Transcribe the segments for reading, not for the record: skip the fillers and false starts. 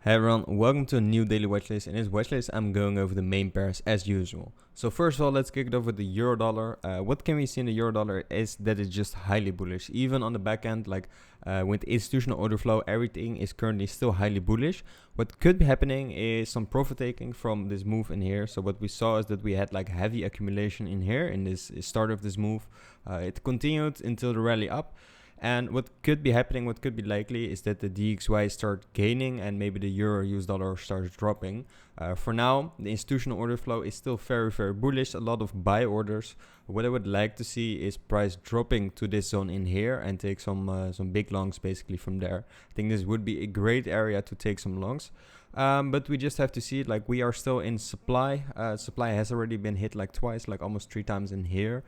Hey everyone, welcome to a new daily watchlist. In this watchlist, I'm going over the main pairs as usual. So first of all, let's kick it off with the euro dollar. What can we see in the euro dollar is that it's just highly bullish. Even on the back end, with institutional order flow, everything is currently still highly bullish. What could be happening is some profit taking from this move in here. So what we saw is that we had like heavy accumulation in here in this start of this move. It continued until the rally up. And what could be happening, what could be likely, is that the DXY start gaining and maybe the euro US dollar starts dropping. For now, the institutional order flow is still very, very bullish. A lot of buy orders. What I would like to see is price dropping to this zone in here and take some big longs basically from there. I think this would be a great area to take some longs. But we just have to see it. Like, we are still in supply. Supply has already been hit like twice, like almost 3 times in here.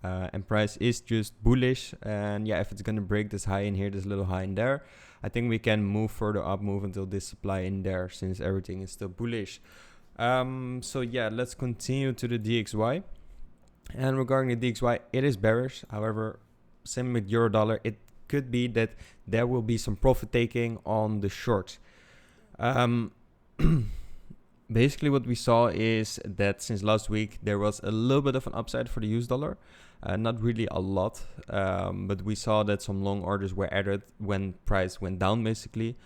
And price is just bullish. And yeah, if it's going to break this high in here, this little high in there, I think we can move further up, move until this supply in there, since everything is still bullish. So yeah, let's continue to the DXY. And regarding the DXY, it is bearish. However, same with euro dollar, it could be that there will be some profit taking on the shorts. Basically what we saw is that since last week there was a little bit of an upside for the US dollar, not really a lot, but we saw that some long orders were added when price went down basically.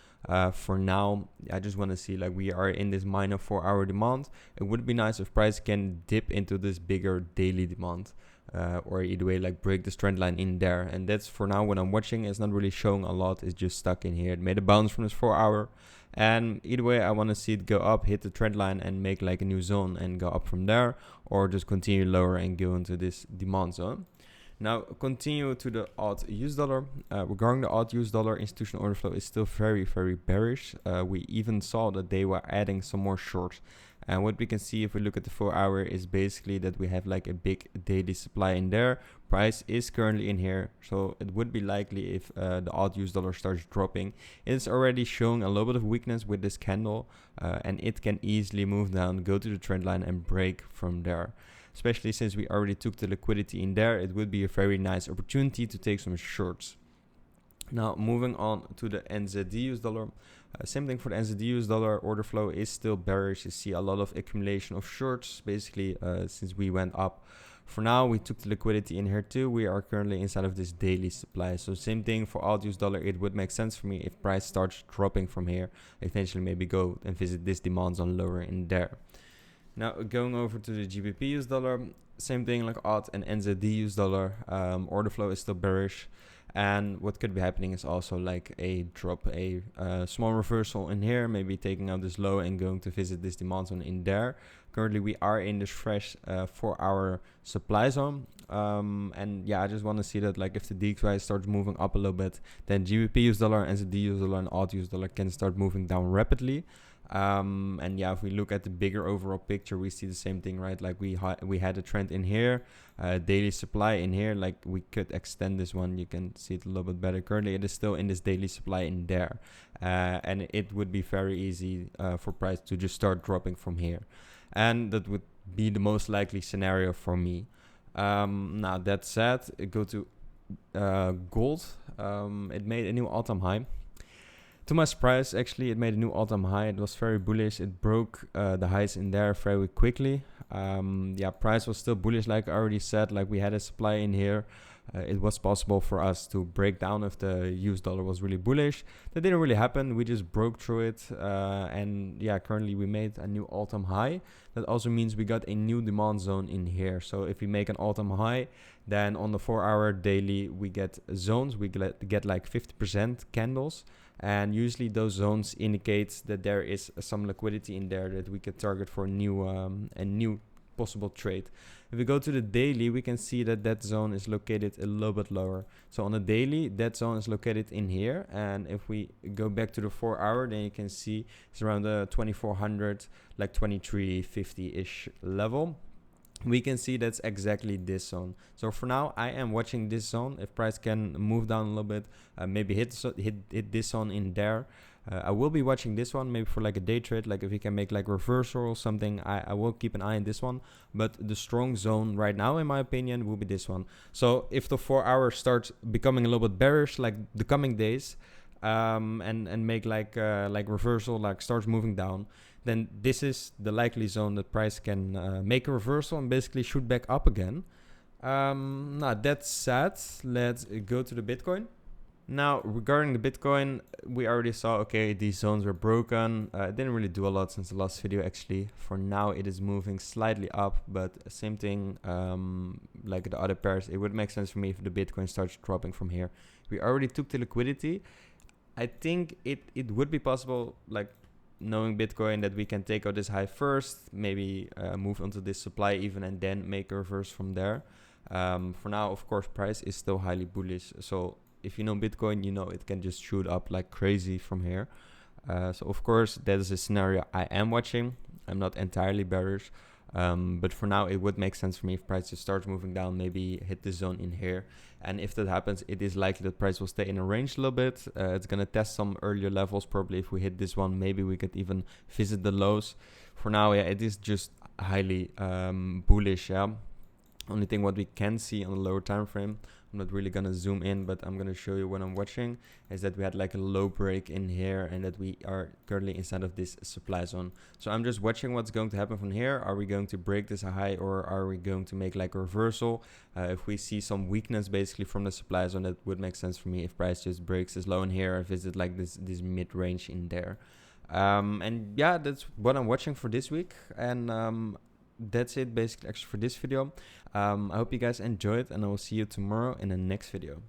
For now, I just want to see, like, we are in this minor 4-hour demand. It would be nice if price can dip into this bigger daily demand, or either way, like, break this trend line in there. And that's for now when I'm watching. It's not really showing a lot. It's just stuck in here. It made a bounce from this 4-hour. And either way, I want to see it go up, hit the trend line and make like a new zone and go up from there, or just continue lower and go into this demand zone. Now continue to the AUD US dollar. Regarding the AUD US dollar, institutional order flow is still very, very bearish. We even saw that they were adding some more shorts. And what we can see if we look at the 4-hour is basically that we have like a big daily supply in there. Price is currently in here, so it would be likely if the AUD US dollar starts dropping. It's already showing a little bit of weakness with this candle, and it can easily move down, go to the trend line and break from there. Especially since we already took the liquidity in there, it would be a very nice opportunity to take some shorts. Now moving on to the NZDUSD dollar. Same thing for the NZDUSD dollar. Order flow is still bearish. You see a lot of accumulation of shorts basically since we went up. For now, we took the liquidity in here too. We are currently inside of this daily supply. So same thing for AUDUSD dollar. It would make sense for me if price starts dropping from here. Eventually maybe go and visit this demand zone lower in there. Now going over to the GBPUSD dollar. Same thing like AUD and NZDUSD dollar. Order flow is still bearish. And what could be happening is also like a drop, a small reversal in here, maybe taking out this low and going to visit this demand zone in there. Currently, we are in this fresh 4-hour supply zone. And yeah, I just want to see that, like, if the DXY starts moving up a little bit, then GBPUSD dollar, NZDUSD dollar, and AUDUSD dollar can start moving down rapidly. And yeah, if we look at the bigger overall picture, we see the same thing, right? Like we had a trend in here, daily supply in here. Like, we could extend this one. You can see it a little bit better. Currently, it is still in this daily supply in there, and it would be very easy for price to just start dropping from here, and that would be the most likely scenario for me. Now that said, go to gold. It made a new all-time high. To my surprise, actually, it made a new all-time high. It was very bullish. It broke the highs in there very quickly. Yeah, price was still bullish, like I already said. Like, we had a supply in here. It was possible for us to break down if the US dollar was really bullish. That didn't really happen. We just broke through it. And yeah, currently we made a new all-time high. That also means we got a new demand zone in here. So if we make an all-time high, then on the 4-hour daily, we get zones. We get like 50% candles. And usually those zones indicate that there is some liquidity in there that we could target for a new possible trade. If we go to the daily, we can see that that zone is located a little bit lower. So on the daily, that zone is located in here. And if we go back to the 4-hour, then you can see it's around the 2400, like 2350-ish level. We can see that's exactly this zone. So for now, I am watching this zone. If price can move down a little bit, maybe hit this zone in there. I will be watching this one, maybe for like a day trade. Like, if we can make like reversal or something, I will keep an eye on this one. But the strong zone right now, in my opinion, will be this one. So if the 4-hour starts becoming a little bit bearish, like the coming days, and make like reversal, like starts moving down, then this is the likely zone that price can make a reversal and basically shoot back up again. Now that said, let's go to the Bitcoin. Now, regarding the Bitcoin, we already saw, okay, these zones were broken. It didn't really do a lot since the last video, actually. For now, it is moving slightly up, but same thing like the other pairs. It would make sense for me if the Bitcoin starts dropping from here. We already took the liquidity. I think it would be possible, like knowing Bitcoin, that we can take out this high first, maybe move onto this supply even, and then make a reverse from there. For now, of course, price is still highly bullish. So if you know Bitcoin, you know it can just shoot up like crazy from here. So of course, that is a scenario I am watching. I'm not entirely bearish. But for now, it would make sense for me if price just starts moving down, maybe hit the zone in here. And if that happens, it is likely that price will stay in a range a little bit. It's going to test some earlier levels. Probably if we hit this one, maybe we could even visit the lows. For now, yeah, it is just highly bullish. Yeah. Only thing what we can see on the lower time frame, I'm not really gonna zoom in, but I'm gonna show you what I'm watching, is that we had like a low break in here and that we are currently inside of this supply zone. So I'm just watching what's going to happen from here. Are we going to break this high, or are we going to make like a reversal? If we see some weakness basically from the supply zone, that would make sense for me if price just breaks this low in here or visit like this mid-range in there. And yeah, that's what I'm watching for this week. And that's it basically actually for this video. I hope you guys enjoyed, and I will see you tomorrow in the next video.